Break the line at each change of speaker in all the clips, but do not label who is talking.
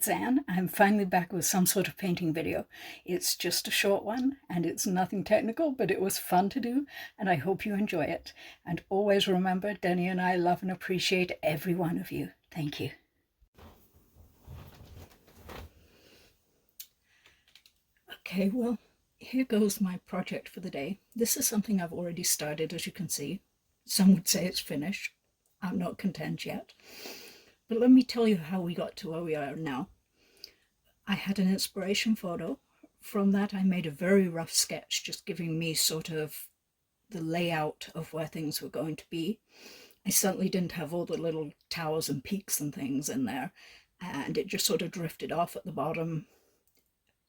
it's Anne. I'm finally back with some sort of painting video. It's just a short one and it's nothing technical, but it was fun to do and I hope you enjoy it. And always remember, Denny and I love and appreciate every one of you. Thank you. Okay, well, here goes my project for the day. This is something I've already started, as you can see. Some would say it's finished. I'm not content yet. But let me tell you how we got to where we are now. I had an inspiration photo. From that, I made a very rough sketch, just giving me sort of the layout of where things were going to be. I certainly didn't have all the little towers and peaks and things in there, and it just sort of drifted off at the bottom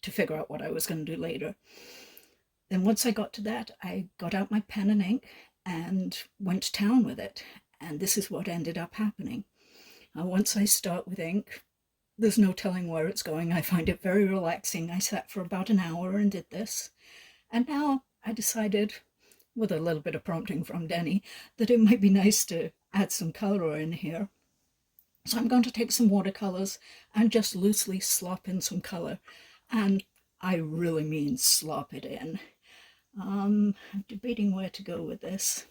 to figure out what I was going to do later. Then once I got to that, I got out my pen and ink and went to town with it, and this is what ended up happening. Once I start with ink, there's no telling where it's going. I find it very relaxing. I sat for about an hour and did this. And now I decided, with a little bit of prompting from Denny, that it might be nice to add some colour in here. So I'm going to take some watercolours and just loosely slop in some colour. And I really mean slop it in. I'm debating where to go with this.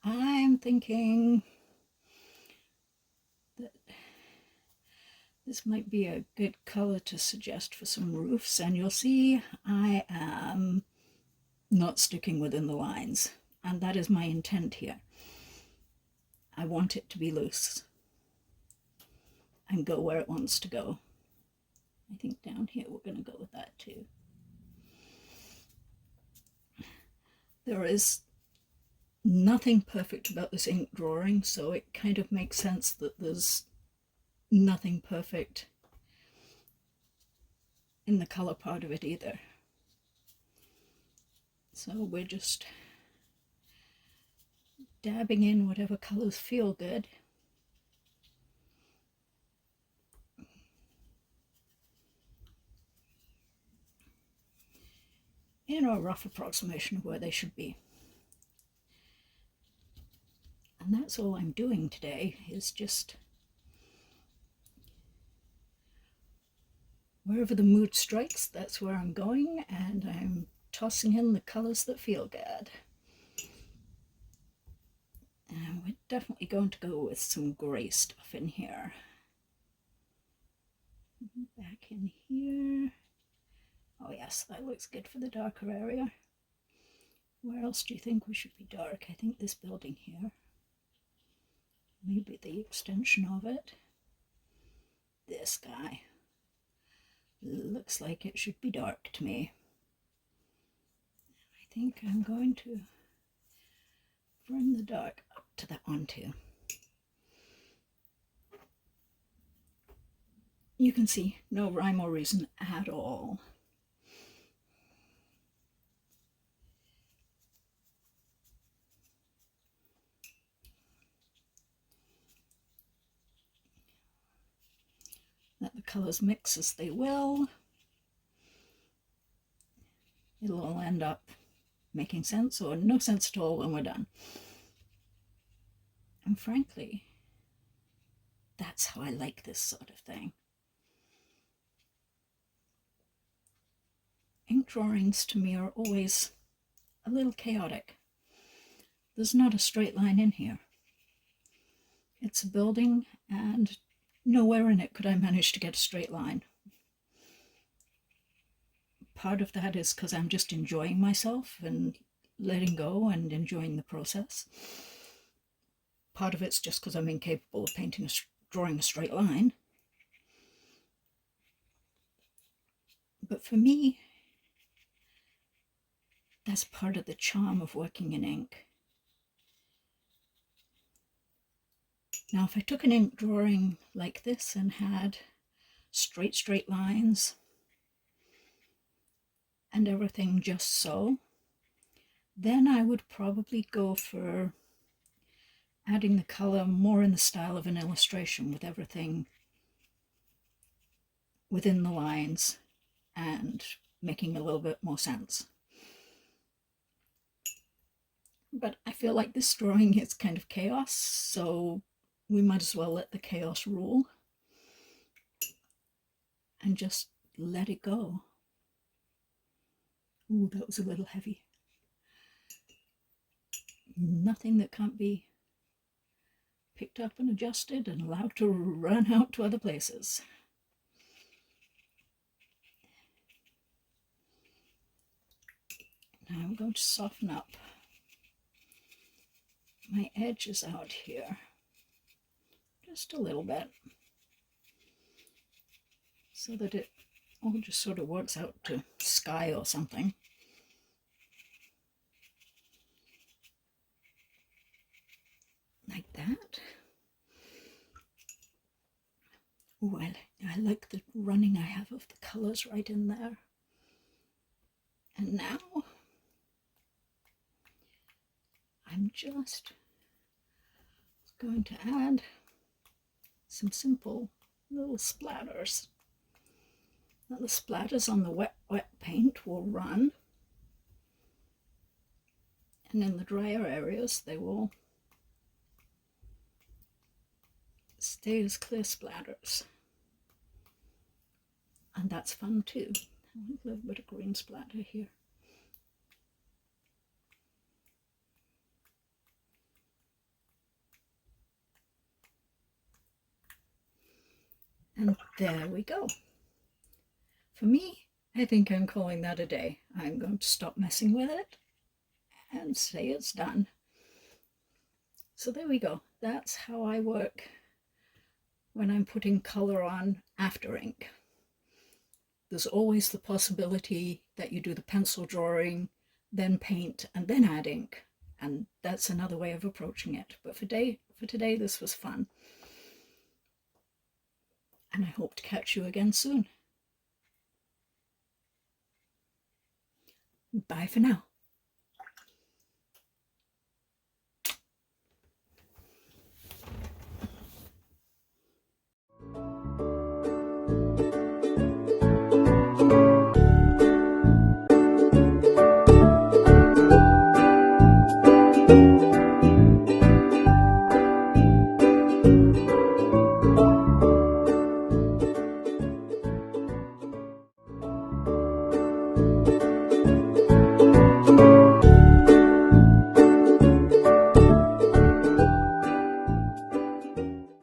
I'm thinking that this might be a good colour to suggest for some roofs, and you'll see I am not sticking within the lines, and that is my intent here. I want it to be loose and go where it wants to go. I think down here we're going to go with that too. There is nothing perfect about this ink drawing, so it kind of makes sense that there's nothing perfect in the colour part of it either. So we're just dabbing in whatever colours feel good. In a rough approximation of where they should be. And that's all I'm doing today, is just wherever the mood strikes, that's where I'm going, and I'm tossing in the colours that feel good. And we're definitely going to go with some grey stuff in here. Back in here. Oh yes, that looks good for the darker area. Where else do you think we should be dark? I think this building here. Maybe the extension of it. This guy. Looks like it should be dark to me. I think I'm going to bring the dark up to that one too. You can see no rhyme or reason at all. Let the colours mix as they will. It'll all end up making sense or no sense at all when we're done. And frankly, that's how I like this sort of thing. Ink drawings to me are always a little chaotic. There's not a straight line in here. It's a building, and nowhere in it could I manage to get a straight line. Part of that is because I'm just enjoying myself and letting go and enjoying the process. Part of it's just because I'm incapable of drawing a straight line. But for me, that's part of the charm of working in ink. Now, if I took an ink drawing like this and had straight lines and everything just so, then I would probably go for adding the colour more in the style of an illustration, with everything within the lines and making a little bit more sense. But I feel like this drawing is kind of chaos, so we might as well let the chaos rule. and just let it go. Ooh, that was a little heavy. Nothing that can't be picked up and adjusted and allowed to run out to other places. Now I'm going to soften up my edges out here just a little bit so that it all just sort of works out to sky or something. Like that. Ooh, I like the running I have of the colours right in there. And now I'm just going to add some simple little splatters. Now the splatters on the wet paint will run, and in the drier areas they will stay as clear splatters. And that's fun too. A little bit of green splatter here. And there we go. For me, I think I'm calling that a day. I'm going to stop messing with it and say it's done. So there we go. That's how I work when I'm putting color on after ink. There's always the possibility that you do the pencil drawing, then paint, and then add ink. And that's another way of approaching it. But for today, this was fun. And I hope to catch you again soon. Bye for now.